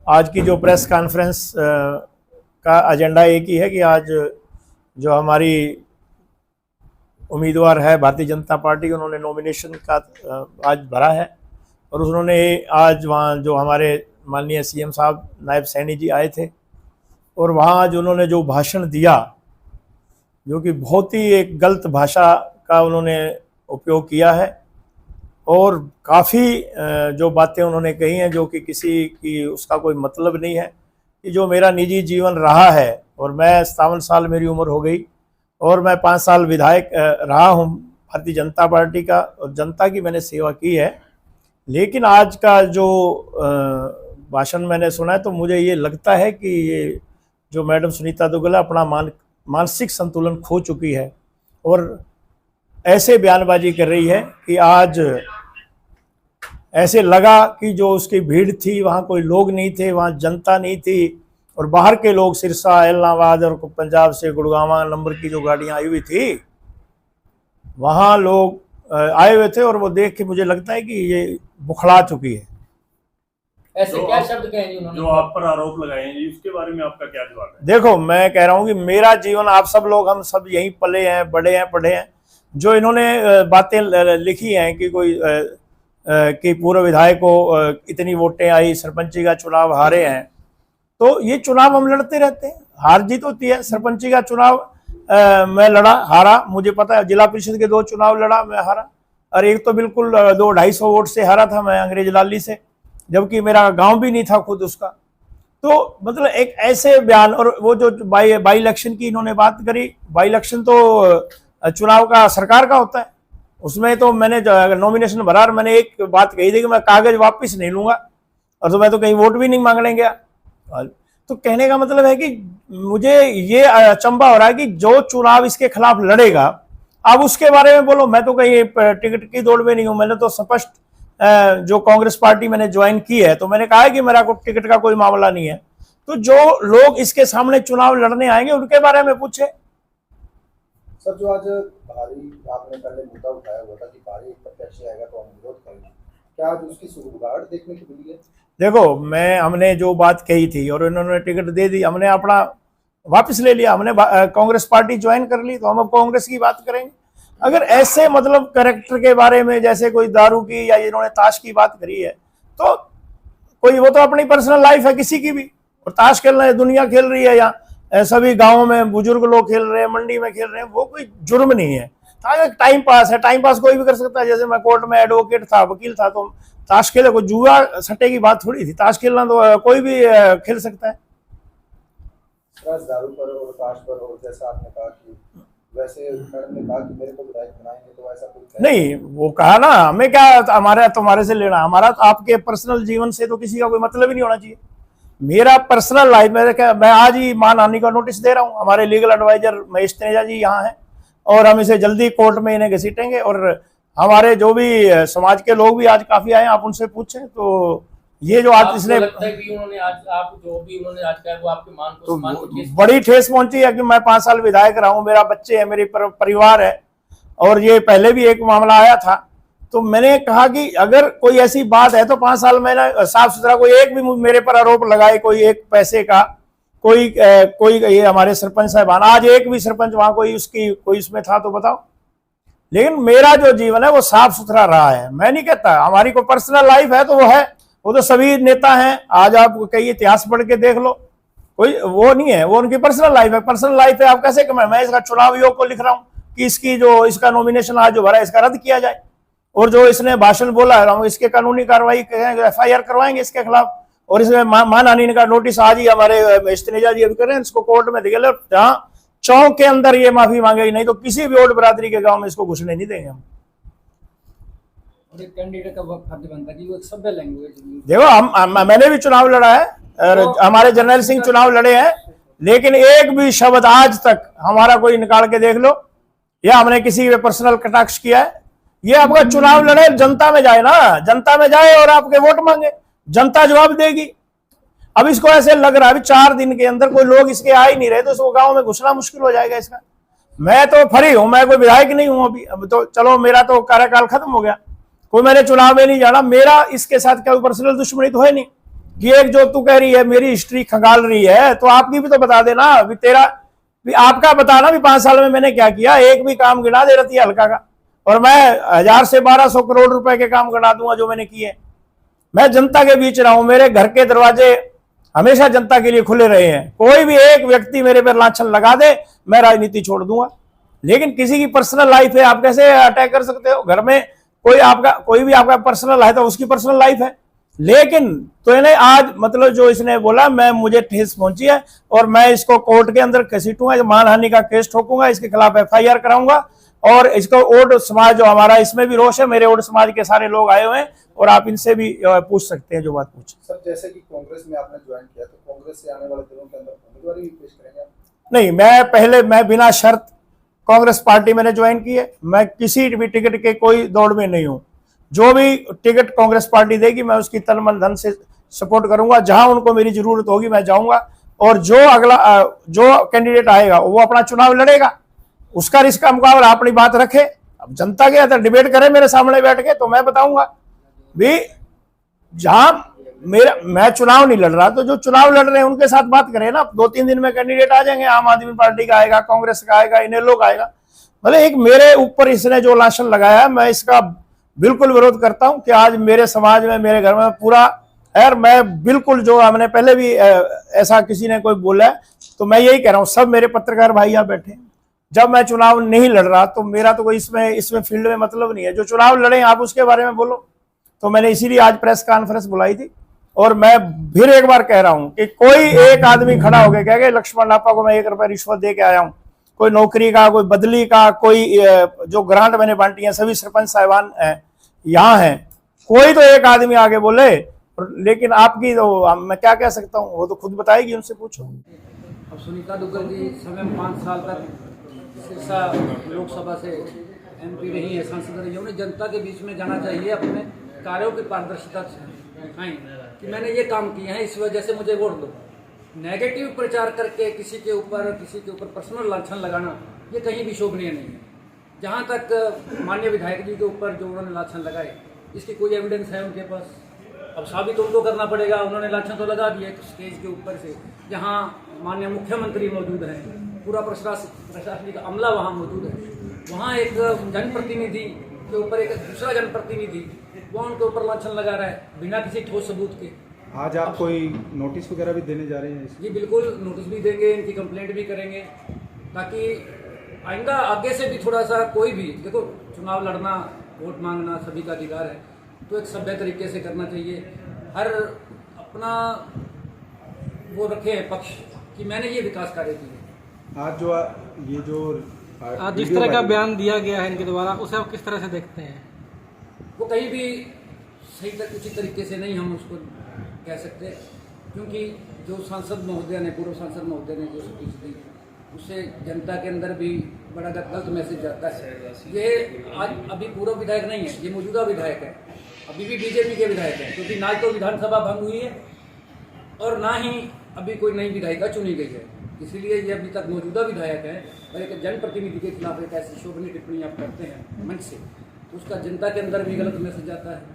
आज की जो प्रेस कॉन्फ्रेंस का एजेंडा एक ही है कि आज जो हमारी उम्मीदवार है भारतीय जनता पार्टी, उन्होंने नॉमिनेशन का आज भरा है। और उन्होंने आज वहाँ जो हमारे माननीय सीएम साहब नायब सैनी जी आए थे, और वहाँ आज उन्होंने जो भाषण दिया, जो कि बहुत ही एक गलत भाषा का उन्होंने उपयोग किया है, और काफ़ी जो बातें उन्होंने कही हैं जो कि किसी की उसका कोई मतलब नहीं है। कि जो मेरा निजी जीवन रहा है, और मैं 57 साल मेरी उम्र हो गई, और मैं 5 साल विधायक रहा हूँ भारतीय जनता पार्टी का, और जनता की मैंने सेवा की है। लेकिन आज का जो भाषण मैंने सुना है, तो मुझे ये लगता है कि ये जो मैडम सुनीता दुग्गल अपना मानसिक संतुलन खो चुकी है, और ऐसे बयानबाजी कर रही है कि आज ऐसे लगा कि जो उसकी भीड़ थी वहाँ कोई लोग नहीं थे, वहाँ जनता नहीं थी, और बाहर के लोग सिरसा, इलाहाबाद और पंजाब से गुड़गांव नंबर की जो गाड़ियाँ आई हुई थी, वहाँ लोग आए हुए थे, और वो देख के मुझे लगता है कि ये बुखला चुकी है। ऐसे क्या शब्द कहे जी उन्होंने जो आप पर आरोप लगाए हैं जी, उसके बारे में आपका क्या जवाब है? देखो, मैं कह रहा हूँ कि मेरा जीवन, आप सब लोग, हम सब यहीं पले हैं, बड़े हैं, पढ़े हैं। जो इन्होंने बातें लिखी हैं कि कोई कि पूर्व विधायक को इतनी वोटें आई, सरपंची का चुनाव हारे हैं, तो ये चुनाव हम लड़ते रहते हैं, हार जीत होती है। सरपंची का चुनाव मैं लड़ा, हारा, मुझे पता है। जिला परिषद के 2 चुनाव लड़ा, मैं हारा, और एक तो बिल्कुल 200-250 वोट से हारा था मैं, अंग्रेज लाली से, जबकि मेरा गांव भी नहीं था खुद उसका। तो मतलब एक ऐसे बयान, और वो जो बाई इलेक्शन की इन्होंने बात करी, बाई इलेक्शन तो चुनाव का सरकार का होता है, उसमें तो मैंने नॉमिनेशन भरा, और मैंने एक बात कही थी कि मैं कागज वापस नहीं लूंगा, और तो मैं तो कहीं वोट भी नहीं मांगने गया। तो कहने का मतलब है कि मुझे ये अचंभा हो रहा है कि जो चुनाव इसके खिलाफ लड़ेगा, अब उसके बारे में बोलो। मैं तो कहीं टिकट की दौड़ में नहीं हूं, मैंने तो स्पष्ट जो कांग्रेस पार्टी मैंने ज्वाइन की है, तो मैंने कहा है कि मेरा टिकट का कोई मामला नहीं है। तो जो लोग इसके सामने चुनाव लड़ने आएंगे उनके बारे में पूछे। सर, जो आज भारी आपने पहले मुद्दा उठाया हुआ था कि भारी प्रत्याशी आएगा तो हम विरोध करेंगे, क्या आज उसकी शुरुआत देखने को मिली है? देखो, हमने जो बात कही थी और इन्होंने टिकट दे दी, हमने अपना वापस ले लिया, हमने कांग्रेस पार्टी ज्वाइन कर ली, तो हम अब कांग्रेस की बात करेंगे। अगर ऐसे मतलब कैरेक्टर के बारे में, जैसे कोई दारू की या इन्होंने ताश की बात करी है, तो कोई, वो तो अपनी पर्सनल लाइफ है किसी की भी, और ताश खेल रहे हैं, दुनिया खेल रही है, या सभी गाँव में बुजुर्ग लोग खेल रहे हैं, मंडी में खेल रहे हैं, वो कोई जुर्म नहीं है। टाइम पास है, टाइम पास कोई भी कर सकता है। जैसे मैं कोर्ट में एडवोकेट था, वकील था, तो ताश खेले, कोई जुआ सट्टे की बात थोड़ी थी। ताश खेलना तो कोई भी खेल सकता है। दारू पर और ताश पर, और जैसा आपने कहा कि वैसे मैडम ने कहा कि मेरे को विधायक बनाएंगे, तो ऐसा कुछ नहीं, वो कहा ना, हमें क्या हमारा तुम्हारे से लेना, हमारा तो आपके पर्सनल जीवन से तो किसी का कोई मतलब ही नहीं होना चाहिए। मेरा पर्सनल लाइफ, मैं आज ही मानहानि का नोटिस दे रहा हूँ। हमारे लीगल एडवाइजर महेश तनेजा जी यहाँ हैं, और हम इसे जल्दी कोर्ट में इन्हें घसीटेंगे। और हमारे जो भी समाज के लोग भी आज काफी आए, आप उनसे पूछें। तो ये जो आज इसने लगता है कि उन्होंने आज आप जो भी उन्होंने आज कहा वो आपके मान को तो बड़ी ठेस पहुंची है कि मैं 5 साल विधायक रहा हूं, मेरा बच्चे है, मेरी परिवार है, और ये पहले भी एक मामला आया था। तो मैंने कहा कि अगर कोई ऐसी बात है तो 5 साल मैंने साफ सुथरा, कोई एक भी मेरे पर आरोप लगाए, कोई एक पैसे का, कोई ये हमारे सरपंच साहबान, आज एक भी सरपंच वहां कोई उसमें था तो बताओ। लेकिन मेरा जो जीवन है वो साफ सुथरा रहा है। मैं नहीं कहता, हमारी कोई पर्सनल लाइफ है तो वो है, वो तो सभी नेता हैं। आज आप कई इतिहास पढ़ के देख लो, कोई वो नहीं है, वो उनकी पर्सनल लाइफ है। पर्सनल लाइफ है, आप कैसे कमाए? मैं इसका चुनाव योग को लिख रहा हूँ कि इसका नॉमिनेशन आज जो भरा है, इसका रद्द किया जाए, और जो इसने भाषण बोला है हम इसके कानूनी कार्रवाई करेंगे, FIR करवाएंगे इसके खिलाफ। और इसमें मानहानि का नोटिस आज ही हमारे महेश तनेजा जी अभी कर रहे हैं, इसको कोर्ट में दिखे, जहाँ चौक के अंदर ये माफी मांगेगी, नहीं तो किसी भी और बरादरी के गांव में इसको घुसने नहीं देंगे हम। कैंडिडेट का फर्ज बनता है कि वो सभ्य लैंग्वेज। देखो, मैंने भी चुनाव लड़ा है, और हमारे जर्नैल सिंह चुनाव लड़े हैं, लेकिन एक भी शब्द आज तक हमारा कोई निकाल के देख लो, या हमने किसी पे पर्सनल कटाक्ष किया है। ये आपका चुनाव लड़े, जनता में जाए ना, जनता में जाए और आपके वोट मांगे, जनता जवाब देगी। अब इसको ऐसे लग रहा है 4 दिन के अंदर कोई लोग इसके आ ही नहीं रहे, तो इसको गांव में घुसना मुश्किल हो जाएगा इसका। मैं तो फ्री हूं, मैं कोई विधायक नहीं हूं अभी, अब तो चलो मेरा तो कार्यकाल खत्म हो गया, कोई मैंने चुनाव में नहीं जाना, मेरा इसके साथ कोई पर्सनल दुश्मनी तो है नहीं। कि एक जो तू कह रही है मेरी हिस्ट्री खंगाल रही है, तो आपकी भी तो बता देना, भी तेरा भी आपका बताना भी 5 साल में मैंने क्या किया। एक भी काम गिना दे रही है हल्का का, और मैं 1000 से 1200 करोड़ रुपए के काम गिना दूंगा जो मैंने किए। मैं जनता के बीच रहा हूं, मेरे घर के दरवाजे हमेशा जनता के लिए खुले रहे हैं। कोई भी एक व्यक्ति मेरे पर लांछन लगा दे, मैं राजनीति छोड़ दूंगा। लेकिन किसी की पर्सनल लाइफ है, आप कैसे अटैक कर सकते हो? घर में कोई भी आपका पर्सनल है तो उसकी पर्सनल लाइफ है। लेकिन तो इन्हें आज मतलब जो इसने बोला, मुझे ठेस पहुंची है और मैं इसको कोर्ट के अंदर घसीटूंगा, मानहानि का केस ठोकूंगा, इसके खिलाफ FIR कराऊंगा। और इसको ओड समाज जो हमारा, इसमें भी रोष है, मेरे ओड समाज के सारे लोग आए हुए हैं और आप इनसे भी पूछ सकते हैं जो बात पूछे। सर जैसे कि कांग्रेस में आपने ज्वाइन किया, तो कांग्रेस से आने वाले दिनों के अंदर उम्मीदवारी भी पेश करेंगे आप? नहीं, मैं बिना शर्त कांग्रेस पार्टी मैंने ज्वाइन की है। मैं किसी भी टिकट के कोई दौड़ में नहीं हूं। जो भी टिकट कांग्रेस पार्टी देगी मैं उसकी तन मन धन से सपोर्ट करूंगा। जहां उनको मेरी जरूरत होगी मैं जाऊंगा, और जो कैंडिडेट आएगा वो अपना चुनाव लड़ेगा, उसका रिस्क का मुकाबला अपनी बात रखे। अब जनता के अंदर डिबेट करे मेरे सामने बैठ के, तो मैं बताऊंगा भी जहां मैं चुनाव नहीं लड़ रहा, तो जो चुनाव लड़ रहे हैं उनके साथ बात करें ना। 2-3 दिन में कैंडिडेट आ जाएंगे, आम आदमी पार्टी का आएगा, कांग्रेस का आएगा, इनेलो का आएगा। मतलब एक मेरे ऊपर इसने जो लांछन लगाया, मैं इसका बिल्कुल विरोध करता हूं कि आज मेरे समाज में, मेरे घर में पूरा है। मैं बिल्कुल, जो हमने पहले भी ऐसा किसी ने कोई बोला है, तो मैं यही कह रहा हूं, सब मेरे पत्रकार भाई यहाँ बैठे हैं, जब मैं चुनाव नहीं लड़ रहा तो मेरा तो कोई इसमें फील्ड में मतलब नहीं है। जो चुनाव लड़े आप उसके बारे में बोलो। तो मैंने इसीलिए आज प्रेस कॉन्फ्रेंस बुलाई थी। और मैं फिर एक बार कह रहा हूं कि कोई एक आदमी खड़ा होकर कह गए लक्ष्मण नापा को मैं 1 रुपया रिश्वत दे के आया हूं, कोई नौकरी का, कोई बदली का, कोई जो ग्रांट मैंने बांटी है, सभी सरपंच साहिबान यहाँ हैं, कोई तो एक आदमी आगे बोले। लेकिन आपकी तो मैं क्या कह सकता हूँ, वो तो खुद बताएगी, उनसे पूछो। अब सुनीता दुग्गल जी समय 5 साल तक सिरसा लोकसभा से MP रही है, सांसद रही है। उन्हें जनता के बीच में जाना चाहिए, अपने कार्यों की पारदर्शिता दिखाएं कि मैंने ये काम किए हैं, इस वजह से मुझे वोट दो। नेगेटिव प्रचार करके किसी के ऊपर पर्सनल लांछन लगाना, ये कहीं भी शोभनीय नहीं है। जहाँ तक माननीय विधायक जी के ऊपर जो उन्होंने लांछन लगाए, इसकी कोई एविडेंस है उनके पास? अब साबित उनको करना पड़ेगा। उन्होंने लांछन तो लगा दिया स्टेज के ऊपर से, जहाँ माननीय मुख्यमंत्री मौजूद हैं, पूरा प्रशासनिक अमला वहाँ मौजूद है, वहाँ एक जनप्रतिनिधि के ऊपर एक दूसरा जनप्रतिनिधि वहाँ उनके ऊपर लांछन लगा रहा है बिना किसी ठोस सबूत के। आज आप कोई नोटिस वगैरह भी देने जा रहे हैं? जी बिल्कुल, नोटिस भी देंगे, इनकी कंप्लेंट भी करेंगे, ताकि आइंदा आगे से भी थोड़ा सा कोई भी, देखो चुनाव लड़ना, वोट मांगना सभी का अधिकार है, तो एक सभ्य तरीके से करना चाहिए। हर अपना वो रखे पक्ष कि मैंने ये विकास कार्य किए। आज जो ये जो आज जिस तरह का बयान दिया गया है इनके द्वारा, उसे आप किस तरह से देखते हैं? वो कहीं भी सही उचित तरीके से नहीं हम उसको कह सकते, क्योंकि जो सांसद महोदय ने, पूर्व सांसद महोदय ने जो स्पीच दी, उससे जनता के अंदर भी बड़ा गलत मैसेज जाता है। ये आज अभी पूर्व विधायक नहीं है, ये मौजूदा विधायक है, अभी भी BJP के विधायक हैं, क्योंकि ना तो विधानसभा भंग हुई है और ना ही अभी कोई नई विधायिका चुनी गई है। इसीलिए ये अभी तक मौजूदा विधायक है, और एक जनप्रतिनिधि के खिलाफ एक ऐसी शोभनीय टिप्पणी आप करते हैं मंच से, तो उसका जनता के अंदर भी गलत मैसेज जाता है।